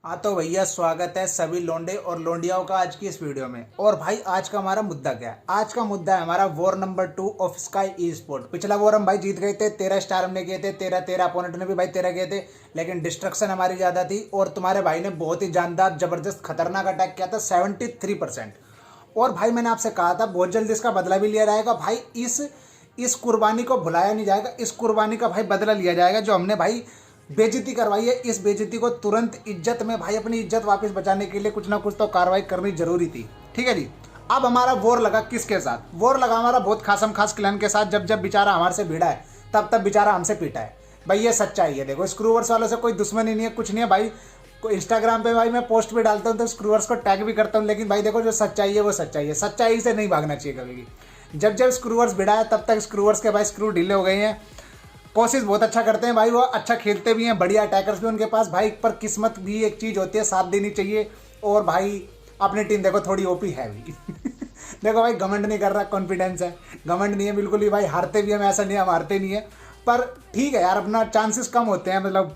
हाँ तो भैया स्वागत है सभी लोंडे और लोंडियाओं का आज की इस वीडियो में। और भाई आज का हमारा मुद्दा क्या है? आज का मुद्दा है हमारा war number 2 of sky E sport. पिछला वॉर हम भाई जीत गए थे, 13 स्टार हमने किए थे, 13 अपोनेंट ने भी भाई 13 किए थे, लेकिन डिस्ट्रक्शन हमारी ज़्यादा थी और तुम्हारे भाई ने बहुत ही जानदार जबरदस्त खतरनाक अटैक किया था 73%। और भाई मैंने आपसे कहा था बहुत जल्दी इसका बदला भी लिया जाएगा भाई। इस कुर्बानी को भुलाया नहीं जाएगा, इस कुर्बानी का भाई बदला लिया जाएगा। जो हमने भाई बेइज्जती करवाई है, इस बेइज्जती को तुरंत इज्जत में भाई अपनी इज्जत वापस बचाने के लिए कुछ ना कुछ तो कार्रवाई करनी जरूरी थी। ठीक है जी। अब हमारा वॉर लगा किसके साथ? वॉर लगा हमारा बहुत खासम खास क्लैन के साथ। जब जब बेचारा हमारे से भिड़ा है तब तब बेचारा हमसे पीटा है भाई। ये सच्चाई है। देखो स्क्रूवर्स वालों से कोई दुश्मनी नहीं है, कुछ नहीं है भाई। इंस्टाग्राम पे भाई मैं पोस्ट भी डालता हूँ तो स्क्रूवर्स को टैग भी करता हूँ, लेकिन भाई देखो जो सच्चाई है वो सच्चाई है। सच्चाई से नहीं भागना चाहिए कभी भी। जब जब स्क्रूवर्स भिड़ा है तब तक स्क्रूवर्स के भाई स्क्रू ढीले हो गए हैं। कोशिश बहुत अच्छा करते हैं भाई, वो अच्छा खेलते भी हैं, बढ़िया अटैकर्स भी उनके पास भाई। पर किस्मत भी एक चीज़ होती है, साथ देनी चाहिए। और भाई अपनी टीम देखो थोड़ी ओपी है भी देखो भाई घमंड नहीं कर रहा, कॉन्फिडेंस है, घमंड नहीं है बिल्कुल ही भाई। हारते भी हम, ऐसा नहीं हम हारते नहीं है, पर ठीक है यार अपना चांसेस कम होते हैं। मतलब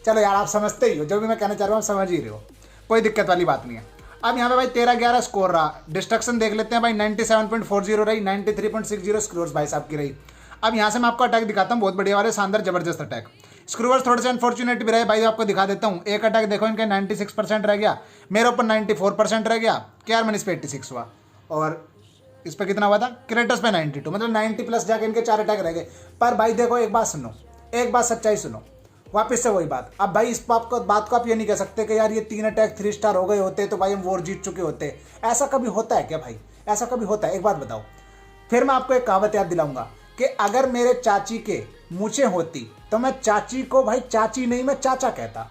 चलो यार आप समझते ही हो, जो भी मैं कहना चाह रहा हूँ आप समझ ही रहे हो, कोई दिक्कत वाली बात नहीं है। अब यहाँ पे भाई 13-11 स्कोर रहा। डिस्ट्रक्शन देख लेते हैं भाई, 97.40 रही, 93.60 स्क्रोर्स भाई साहब की रही। अब यहाँ से मैं आपको अटैक दिखाता हूँ, बहुत बढ़िया वाले शानदार जबरदस्त अटैक। स्क्रूवर्स थोड़े से अनफॉर्चुनेट भी रहे भाई, आपको दिखा देता हूँ। एक अटैक देखो इनका 96% रह गया, मेरे ऊपर 94% रह गया, केआर मनीष पे 86 हुआ, और इस पर कितना हुआ था? क्रेटस पे 92, मतलब 90 प्लस जाके इनके 4 अटैक रह गए। पर भाई देखो एक बात सुनो, एक बात सच्चाई सुनो, वापस से वही बात। अब भाई इस बात को आप ये नहीं कह सकते कि यार ये 3 अटैक 3 स्टार हो गए होते तो भाई हम वॉर जीत चुके होते। ऐसा कभी होता है क्या भाई? ऐसा कभी होता है? एक बात बताओ। फिर मैं आपको एक कहावत याद दिलाऊंगा कि अगर मेरे चाची के मूछें होती तो मैं चाची को भाई चाची नहीं मैं चाचा कहता।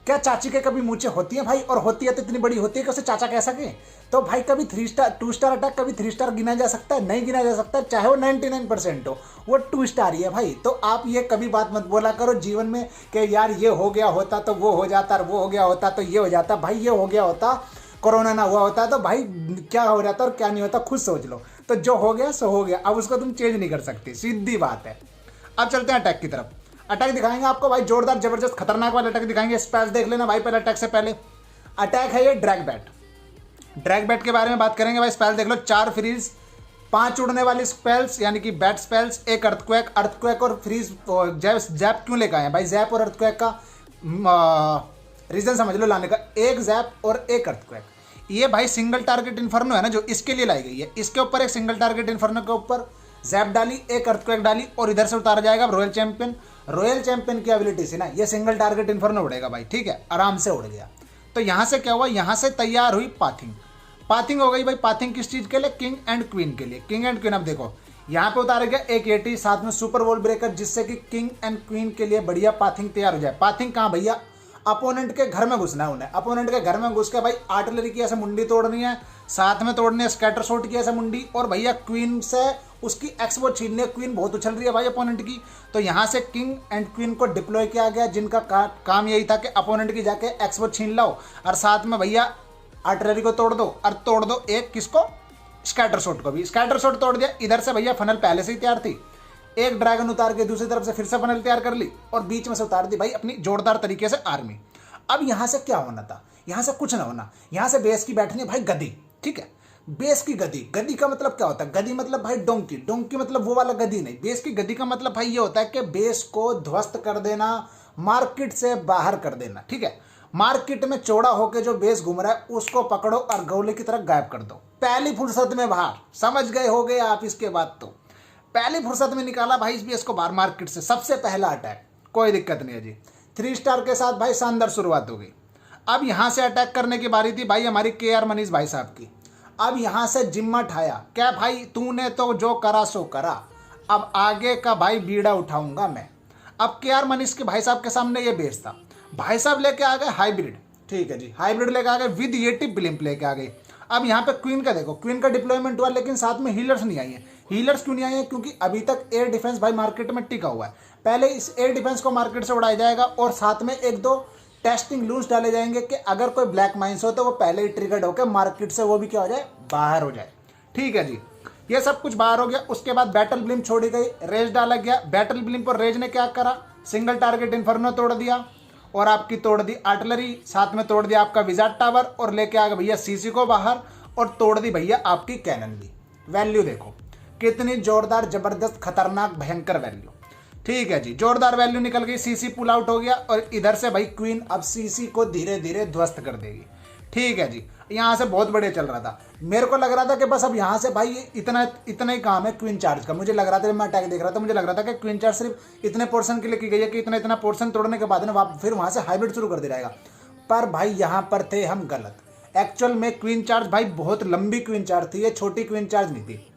क्या चाची के कभी मूछें होती हैं भाई? और होती है तो इतनी बड़ी होती है कि उसे चाचा कह सके? तो भाई कभी 3 स्टार 2 स्टार अटैक कभी 3 स्टार गिना जा सकता है? नहीं गिना जा सकता, चाहे वो 99% हो, वो 2 स्टार ही है भाई। तो आप ये कभी बात मत बोला करो जीवन में कि यार ये हो गया होता तो वो हो जाता, वो हो गया होता तो ये हो जाता। भाई ये हो गया होता, कोरोना ना हुआ होता तो भाई क्या हो जाता और क्या नहीं होता खुद सोच लो। तो जो हो गया सो हो गया, अब उसको तुम चेंज नहीं कर सकते, सीधी बात है। अब चलते हैं अटैक की तरफ। अटैक दिखाएंगे आपको भाई, जोरदार जबरदस्त खतरनाक वाला अटैक दिखाएंगे। स्पेल्स देख लेना भाई पहले अटैक से पहले। अटैक है ये ड्रैग बैट। ड्रैग बैट के बारे में बात करेंगे भाई। स्पेल देख लो, 4 फ्रीज, 5 उड़ने वाली स्पेल्स यानी कि बैट स्पेल्स, एक अर्थक्वेक और फ्रीज। जैप क्यों लेकर आए हैं भाई? जैप और अर्थक्वेक का रीजन समझ लो लाने का, एक जैप और एक अर्थक्वेक। ये भाई सिंगल टारगेट इन्फर्नो है ना जो इसके लिए लाई गई है, इसके ऊपर एक सिंगल टारगेट इन्फर्नो के ऊपर जैप डाली, एक अर्थक्वेक डाली और इधर से उतारा जाएगा रॉयल चैंपियन। रॉयल चैंपियन की एबिलिटी से ना ये सिंगल टारगेट इन्फर्नो उड़ेगा भाई, ठीक है, आराम से उड़ गया। तो यहां से क्या हुआ, यहां से तैयार हुई पाथिंग। पाथिंग हो गई भाई। पाथिंग किस चीज के लिए? किंग एंड क्वीन के लिए। किंग एंड क्वीन, अब देखो यहाँ पे उतारा गया एक 80 साथ में सुपर वॉल ब्रेकर, जिससे कि किंग एंड क्वीन के लिए बढ़िया पाथिंग तैयार हो जाए। पाथिंग कहाँ भैया? अपोनेंट के घर में घुसना है उन्हें। अपोनेंट के घर में घुस के भाई आर्टिलरी की ऐसे मुंडी तोड़नी है, साथ में तोड़नी है स्कैटर शॉट की ऐसे मुंडी, और भैया क्वीन से उसकी एक्सपो छीननी है। क्वीन बहुत उछल रही है भाई अपोनेंट की, तो यहाँ से किंग एंड क्वीन को डिप्लॉय किया गया, जिनका काम यही था कि अपोनेंट की जाके एक्सपो छीन लो और साथ में भैया आर्टिलरी को तोड़ दो। और तोड़ दो एक किसको? स्कैटर शॉट को भी। स्कैटर शॉट तोड़ दिया। इधर से भैया फनल पहले से ही तैयार थी, एक ड्रैगन उतार के दूसरी तरफ से फिर से फनल तैयार कर ली और बीच में से उतार दी भाई अपनी जोरदार तरीके से आर्मी। अब यहां से क्या होना था? यहां से कुछ ना होना। यहां से बेस की बैठनी है भाई गदी, ठीक है, बेस की गदी। गदी का मतलब क्या होता है? गदी मतलब भाई डोंकी। डोंकी मतलब वो वाला गदी नहीं, बेस की गदी का मतलब भाई ये होता है कि बेस को ध्वस्त कर देना, मार्केट से बाहर कर देना, ठीक है। मार्केट में चौड़ा होकर जो बेस घूम रहा है उसको पकड़ो और गोले की तरह गायब कर दो पहली फुर्सत में बाहर। समझ गए हो गए आप? इसके बाद तो पहली फुर्सत में निकाला भाई इस बेस को बाहर मार्केट से, सबसे पहला अटैक, कोई दिक्कत नहीं है जी। 3 स्टार के साथ भाई शानदार शुरुआत हो गई। अब यहां से अटैक करने की बारी थी भाई हमारी केआर मनीष भाई साहब की। अब यहां से जिम्मा ठाया, क्या भाई तूने तो जो करा सो करा, अब आगे का भाई बीड़ा उठाऊंगा मैं। अब केआर मनीष के भाई साहब के सामने ये बेस था। भाई साहब लेके आ गए हाइब्रिड, ठीक है जी, हाइब्रिड लेके आ गए विद येटिव ब्लिम्प लेके आ गए। अब यहाँ पे क्वीन का देखो, क्वीन का डिप्लॉयमेंट हुआ लेकिन साथ में हीलर्स नहीं आई है। हीलर्स क्यों नहीं आई है? क्योंकि अभी तक एयर डिफेंस भाई मार्केट में टिका हुआ है। पहले इस एयर डिफेंस को मार्केट से उड़ाया जाएगा और साथ में 1-2 टेस्टिंग लूज डाले जाएंगे कि अगर कोई ब्लैक माइंस हो तो वो पहले ही ट्रिगर्ड होकर मार्केट से वो भी क्या हो जाए, बाहर हो जाए, ठीक है जी। ये सब कुछ बाहर हो गया। उसके बाद बैटल ब्लिम्प छोड़ी गई, रेज डाला गया। बैटल ब्लिम्प और रेज ने क्या करा? सिंगल टारगेट इन्फर्नो तोड़ दिया और आपकी तोड़ दी आर्टिलरी, साथ में तोड़ दिया आपका विजार्ड टावर और लेके आ गए भैया सीसी को बाहर और तोड़ दी भैया आपकी कैनन भी। वैल्यू देखो कितनी जोरदार, जबरदस्त, खतरनाक, भयंकर वैल्यू। ठीक है जी, जोरदार वैल्यू निकल गई, सीसी पुल आउट हो गया और इधर से भाई क्वीन अब सीसी को धीरे धीरे ध्वस्त कर देगी। ठीक है जी, यहाँ से बहुत बढ़िया चल रहा था। मेरे को लग रहा था कि बस अब यहाँ से भाई इतना ही काम है क्वीन चार्ज का। मुझे लग रहा था, मैं अटैक देख रहा था, मुझे लग रहा था कि क्वीन चार्ज सिर्फ इतने पोर्शन के लिए की गई है कि इतना पोर्शन तोड़ने के बाद ना फिर वहाँ से हाइब्रिड शुरू कर दे जाएगा। पर भाई यहाँ पर थे हम गलत। एक्चुअल में क्वीन चार्ज भाई बहुत लंबी क्वीन चार्ज थी, ये छोटी क्वीन चार्ज नहीं थी।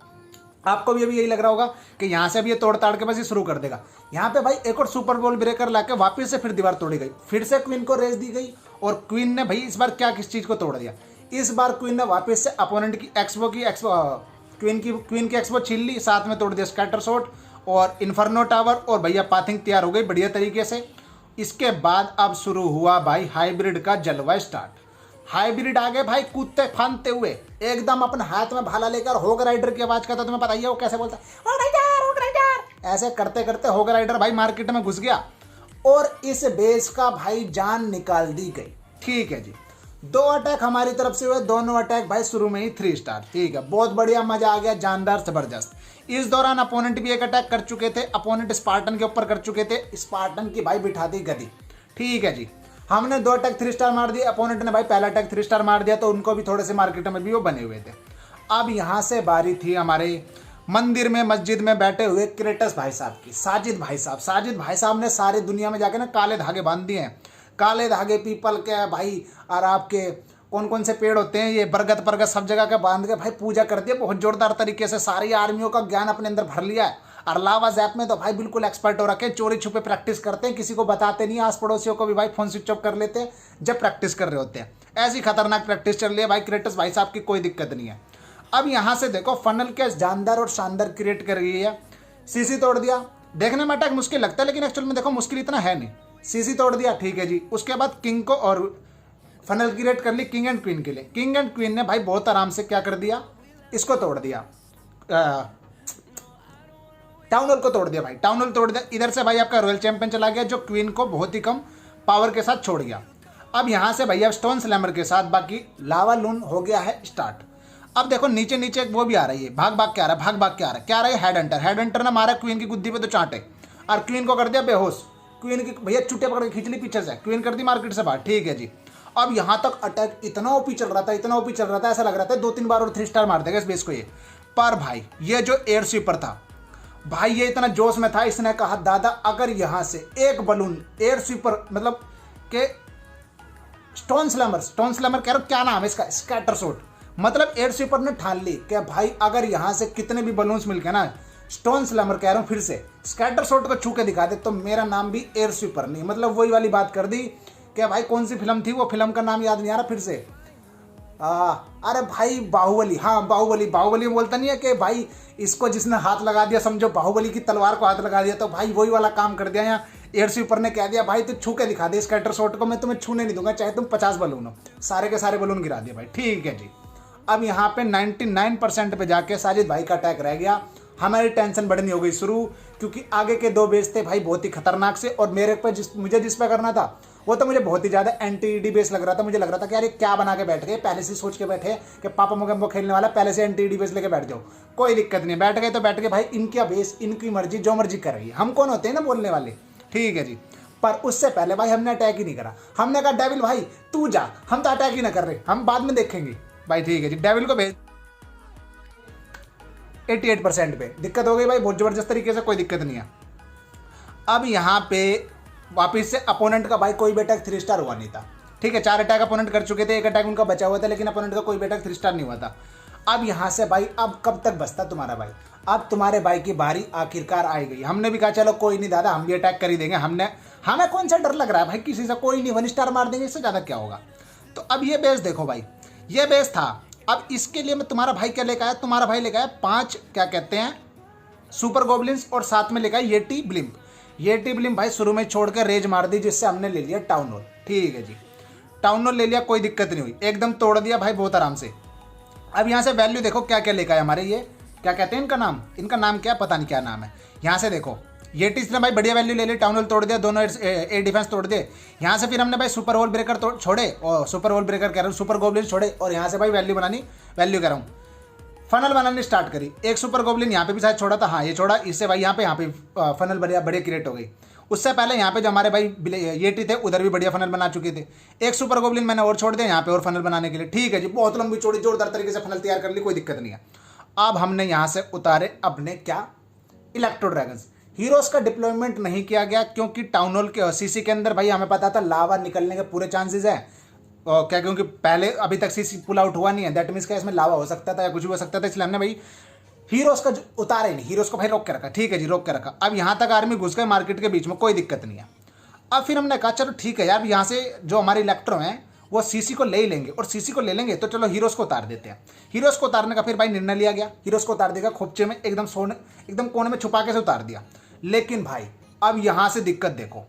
आपको भी अभी यही लग रहा होगा कि यहाँ से भी ये तोड़ ताड़ के बस ये शुरू कर देगा। यहाँ पे भाई एक और सुपर बॉल ब्रेकर लाके वापस से फिर दीवार तोड़ी गई, फिर से क्वीन को रेस दी गई और क्वीन ने भाई इस बार क्या किस चीज़ को तोड़ दिया, इस बार क्वीन ने वापस से अपोनेंट की क्वीन की एक्सपो छीन ली, साथ में तोड़ दिया स्कैटर शॉट और इन्फर्नो टावर और भैया पाथिंग तैयार हो गई बढ़िया तरीके से। इसके बाद अब शुरू हुआ भाई हाइब्रिड का जलवा स्टार्ट। हाइब्रिड आ गए भाई कूदते फांदते हुए, एकदम अपने हाथ में भाला लेकर। होग राइडर की आवाज का तो तुम्हें पता ही है वो कैसे बोलता है, होग राइडर, होग राइडर। ऐसे करते करते होग राइडर भाई मार्केट में घुस गया और इस बेस का भाई जान निकाल दी गई। ठीक है जी, 2 अटैक हमारी तरफ से हुए, दोनों अटैक भाई शुरू में ही 3 स्टार। ठीक है, बहुत बढ़िया, मजा आ गया, जानदार, जबरदस्त। इस दौरान अपोनेंट भी एक अटैक कर चुके थे, अपोनेंट स्पार्टन के ऊपर कर चुके थे, स्पार्टन की भाई बिठा दी गदी। ठीक है जी, हमने 2 अटैक 3 स्टार मार दिए, अपोनेंट ने भाई पहला अटैक 3 स्टार मार दिया, तो उनको भी थोड़े से मार्केट में भी वो बने हुए थे। अब यहाँ से बारी थी हमारे मंदिर में मस्जिद में बैठे हुए क्रेटस भाई साहब की, साजिद भाई साहब। साजिद भाई साहब ने सारी दुनिया में जाके ना काले धागे बांध दिए हैं, काले धागे पीपल के भाई, और आपके कौन कौन से पेड़ होते हैं ये, बरगद परगद, सब जगह के बांध के भाई पूजा कर दिया बहुत जोरदार तरीके से। सारी आर्मियों का ज्ञान अपने अंदर भर लिया है और लावा जैप में तो भाई बिल्कुल एक्सपर्ट हो रखे हैं। चोरी छुपे प्रैक्टिस करते हैं, किसी को बताते नहीं, आस पड़ोसियों को भी भाई फोन स्विच ऑफ कर लेते हैं जब प्रैक्टिस कर रहे होते हैं। ऐसी खतरनाक प्रैक्टिस चल रही है भाई क्रेटस भाई साहब की, कोई दिक्कत नहीं है। अब यहाँ से देखो फनल के जानदार और शानदार क्रिएट कर रही है, सीसी तोड़ दिया। देखने में अटैक मुश्किल लगता है लेकिन एक्चुअल में देखो मुश्किल इतना है नहीं, सीसी तोड़ दिया। ठीक है जी, उसके बाद किंग को और फनल क्रिएट कर ली किंग एंड क्वीन के लिए। किंग एंड क्वीन ने भाई बहुत आराम से क्या कर दिया, इसको तोड़ दिया, टाउन हॉल को तोड़ दिया भाई, टाउन हॉल तोड़ दिया। इधर से भाई आपका रॉयल चैंपियन चला गया जो क्वीन को बहुत ही कम पावर के साथ छोड़ गया। अब यहाँ से भैया स्टोन स्लैमर के साथ बाकी लावा लून हो गया है स्टार्ट। अब देखो नीचे नीचे वो भी आ रही है, भाग भाग के आ रहा है, भाग भाग के आ रहा है, क्या आ रहा है, हेड हंटर। हेड हंटर ने मारा क्वीन की गुद्दी पे तो चांटे और क्वीन को कर दिया बेहोश। क्वीन की भैया चुटे पकड़ के खींच ली पीछे से, क्वीन कर दी मार्केट से बाहर। ठीक है जी, अब यहाँ तक अटैक इतना ओपी चल रहा था, इतना ओपी चल रहा था, ऐसा लग रहा था 2-3 बार और 3 स्टार मार देगा इस बेस को ये। पर भाई ये जो एयर स्वीपर था भाई, ये इतना जोश में था, इसने कहा दादा अगर यहाँ से एक बलून एयर स्वीपर मतलब के स्टोन स्लैमर कह रहा क्या नाम है इसका, स्कैटर शॉट, मतलब एयर स्वीपर ने ठान ली कि भाई अगर यहाँ से कितने भी बलून्स मिलके ना स्टोन स्लैमर कह रहा हूँ फिर से स्कैटर शॉट को छू के दिखा दे तो मेरा नाम भी एयर स्वीपर नहीं। मतलब वही वाली बात कर दी कि भाई कौन सी फिल्म थी, वो फिल्म का नाम याद नहीं आ रहा फिर से, अरे भाई बाहुबली, हाँ बाहुबली बोलता नहीं है कि भाई इसको जिसने हाथ लगा दिया समझो बाहुबली की तलवार को हाथ लगा दिया, तो भाई वही वाला काम कर दिया। यहाँ एयर स्वीपर ने कह दिया भाई तू छू के दिखा दे स्कैटर शॉट को, मैं तुम्हें छूने नहीं दूंगा चाहे तुम 50 बलून हो, सारे के सारे बलून गिरा दिए भाई। ठीक है जी, अब यहाँ पे 99% पे जाके साजिद भाई का अटैक रह गया। हमारी टेंशन बढ़नी हो गई शुरू, क्योंकि आगे के 2 बेस थे भाई बहुत ही खतरनाक से, और मेरे पे मुझे जिस पे करना था वो तो मुझे बहुत ही ज़्यादा एंटी बेस लग रहा था। मुझे लग रहा था कि यार ये क्या बना के बैठ गए, पहले से सोच के बैठे कि पापा मोगेम्बो खेलने वाला, पहले से एंटी बेस लेके बैठ जाओ, कोई दिक्कत नहीं, बैठ गए तो बैठ गए भाई, इनका बेस इनकी मर्जी जो मर्जी कर रही है, हम कौन होते हैं ना बोलने वाले। ठीक है जी, पर उससे पहले भाई हमने अटैक ही नहीं करा, हमने कहा डेविल भाई तू जा, हम तो अटैक ही ना कर रहे, हम बाद में देखेंगे भाई। ठीक है जी, डेविल को भेज 88% पे दिक्कत हो गई भाई बहुत जबरदस्त तरीके से, कोई दिक्कत नहीं है। अब यहाँ पे वापिस से अपोनेंट का भाई कोई भी अटैक 3 स्टार हुआ नहीं था। ठीक है, 4 अटैक अपोनेंट कर चुके थे, 1 अटैक उनका बचा हुआ था, लेकिन अपोनेंट का कोई भी अटैक 3 स्टार नहीं हुआ था। अब यहाँ से भाई अब कब तक बचता तुम्हारा भाई, अब तुम्हारे भाई की बारी आखिरकार आई गई। हमने भी कहा चलो कोई नहीं दादा हम भी अटैक कर ही देंगे, हमें कौन सा डर लग रहा है भाई किसी से, कोई नहीं 1 स्टार मार देंगे, इससे ज़्यादा क्या होगा। तो अब ये बेस देखो भाई, ये बेस था। अब इसके लिए मैं तुम्हारा भाई क्या लेकर आया, तुम्हारा भाई लेकर आया 5 क्या कहते हैं सुपर गोबलिन्स और साथ में लेकर आया येटी ब्लिम्प। येटी ब्लिम्प भाई शुरू में छोड़ कर रेज मार दी, जिससे हमने ले लिया टाउन हॉल। ठीक है जी, टाउन हॉल ले लिया, कोई दिक्कत नहीं हुई, एकदम तोड़ दिया भाई बहुत आराम से। अब यहाँ से वैल्यू देखो क्या क्या लेकर आए हमारे, ये क्या कहते हैं इनका नाम क्या पता नहीं क्या नाम है। यहाँ से देखो ये टीस ने भाई बढ़िया वैल्यू ले ली, टाउन हॉल तोड़ दिया, दोनों ए डिफेंस तोड़ दिए। यहाँ से फिर हमने भाई सुपर वॉल ब्रेकर छोड़े, और सुपर वॉल ब्रेकर कह रहा हूँ, सुपर गोब्लिन छोड़े, और यहाँ से भाई वैल्यू कह रहा हूँ फनल बनानी स्टार्ट करी। एक सुपर गोब्लिन यहाँ पे भी शायद छोड़ा था, हाँ ये छोड़ा, इससे भाई यहाँ पे फनल बढ़िया क्रिएट हो गई। उससे पहले यहाँ पे जो हमारे भाई ये टी थे उधर भी बढ़िया फनल बना चुके थे। एक सुपर गोब्लिन मैंने और छोड़ दिया यहाँ पे और फनल बनाने के लिए। ठीक है जी, बहुत लंबी चौड़ी जोरदार तरीके से फनल तैयार कर ली, कोई दिक्कत नहीं है। अब हमने यहाँ से उतारे अपने क्या इलेक्ट्रो ड्रैगन्स। हीरोज का डिप्लॉयमेंट नहीं किया गया क्योंकि टाउन हॉल के सीसी के अंदर भाई हमें पता था लावा निकलने के पूरे चांसेस है। क्या क्योंकि पहले अभी तक सीसी पुल आउट हुआ नहीं है, दैट मीन्स क्या इसमें लावा हो सकता था या कुछ भी हो सकता था, इसलिए हमने भाई हीरोज का उतारे नहीं, हीरोज को भाई रोक के रखा। ठीक है जी, रोक के रखा। अब यहाँ तक आर्मी घुस गए मार्केट के बीच में, कोई दिक्कत नहीं है। अब फिर हमने कहा चलो ठीक है यार, यहाँ से जो हमारे इलेक्ट्रो हैं वो सीसी को ले ही लेंगे, और सीसी को ले लेंगे तो चलो हीरोज को उतार देते हैं। हीरोज को उतारने का फिर भाई निर्णय लिया गया, हीरोज को उतार देगा खोपचे में, एकदम कोने में छुपा के से उतार दिया। लेकिन भाई अब यहाँ से दिक्कत देखो,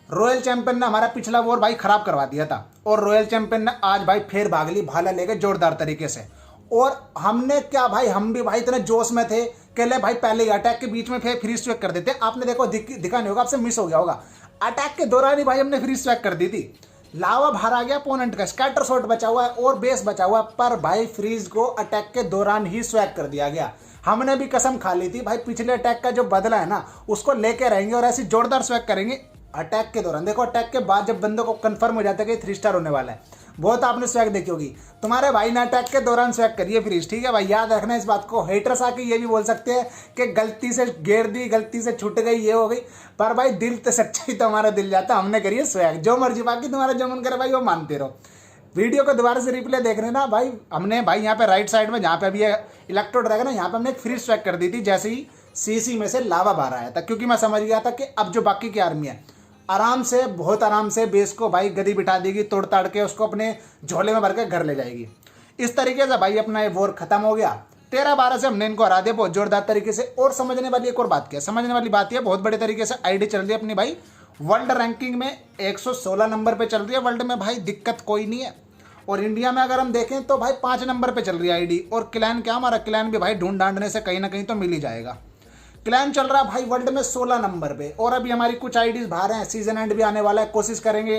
रॉयल चैंपियन ने हमारा पिछला वॉर भाई खराब करवा दिया था, और रॉयल चैंपियन ने आज भाई फिर भाग ली भाला लेके जोरदार तरीके से। और हमने क्या भाई, हम भी भाई इतने जोश में थे कि ले भाई पहले अटैक के बीच में फिर फ्री स्ट्राइक कर देते हैं। आपने देखो दिखा नहीं होगा, आपसे मिस हो गया होगा, अटैक के दौरान ही भाई हमने फ्री स्ट्राइक कर दी थी। लावा बाहर आ गया अपोनेंट का, स्कैटर शॉट बचा हुआ है और बेस बचा हुआ है, पर भाई फ्रीज को अटैक के दौरान ही स्वैग कर दिया गया। हमने भी कसम खा ली थी भाई पिछले अटैक का जो बदला है ना उसको लेके रहेंगे और ऐसी जोरदार स्वैग करेंगे अटैक के दौरान। देखो अटैक के बाद जब बंदों को कंफर्म हो जाता है कि 3 स्टार होने वाला है, बहुत आपने स्वैग देखी होगी, तुम्हारे भाई ने अटैक के दौरान स्वैग करिए फ्रीज। ठीक है भाई, याद रखना इस बात को। हेटर्स आके ये भी बोल सकते हैं कि गलती से घेर दी, गलती से छूट गई, ये हो गई, पर भाई दिल तो सच्चाई तो हमारा दिल जाता, हमने करिए स्वैग जो मर्जी, बाकी तुम्हारा जो मन करे भाई वो मानते रहो। वीडियो को दोबारा से रिप्ले देख रहे ना भाई, हमने भाई यहाँ पे राइट साइड में जहाँ पे अभी इलेक्ट्रो ड्रैगन है यहाँ पे हमने एक फ्री स्ट्राइक कर दी थी जैसे ही सीसी में से लावा बाहर आया था, क्योंकि मैं समझ गया था कि अब जो बाकी की आर्मी है आराम से, बहुत आराम से बेस को भाई गदी बिठा देगी, तोड़ ताड़ के उसको अपने झोले में भर के घर ले जाएगी। इस तरीके से भाई अपना ये वॉर खत्म हो गया। 13-12 से हमने इनको हरा दिया बहुत जोरदार तरीके से। और समझने वाली एक और बात क्या, समझने वाली बात यह बहुत बड़े तरीके से आईडी चल रही है अपनी भाई वर्ल्ड रैंकिंग में 116 नंबर पे चल रही है वर्ल्ड में, भाई दिक्कत कोई नहीं है। और इंडिया में अगर हम देखें तो भाई 5 नंबर पे चल रही है आईडी। और क्लैन क्या, हमारा क्लैन भी भाई ढूंढ ढांडने से कहीं ना कहीं तो मिल ही जाएगा। क्लैन चल रहा है भाई वर्ल्ड में 16 नंबर पे, और अभी हमारी कुछ आईडीज बाहर हैं, सीजन एंड भी आने वाला है, कोशिश करेंगे,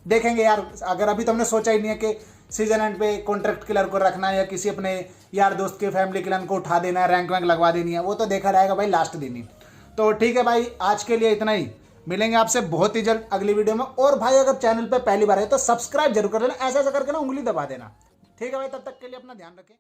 देखेंगे यार। अगर अभी तो हमने सोचा ही नहीं है कि सीजन एंड पे कॉन्ट्रैक्ट किलर को रखना है या किसी अपने यार दोस्त के फैमिली क्लैन को उठा देना है, रैंक वैंक लगवा देनी है, वो तो देखा रहेगा भाई लास्ट दिन ही। तो ठीक है भाई, आज के लिए इतना ही, मिलेंगे आपसे बहुत ही जल्द अगली वीडियो में। और भाई अगर चैनल पे पहली बार है तो सब्सक्राइब जरूर कर लेना, ऐसा करके ना उंगली दबा देना। ठीक है भाई, तब तक के लिए अपना ध्यान रखें।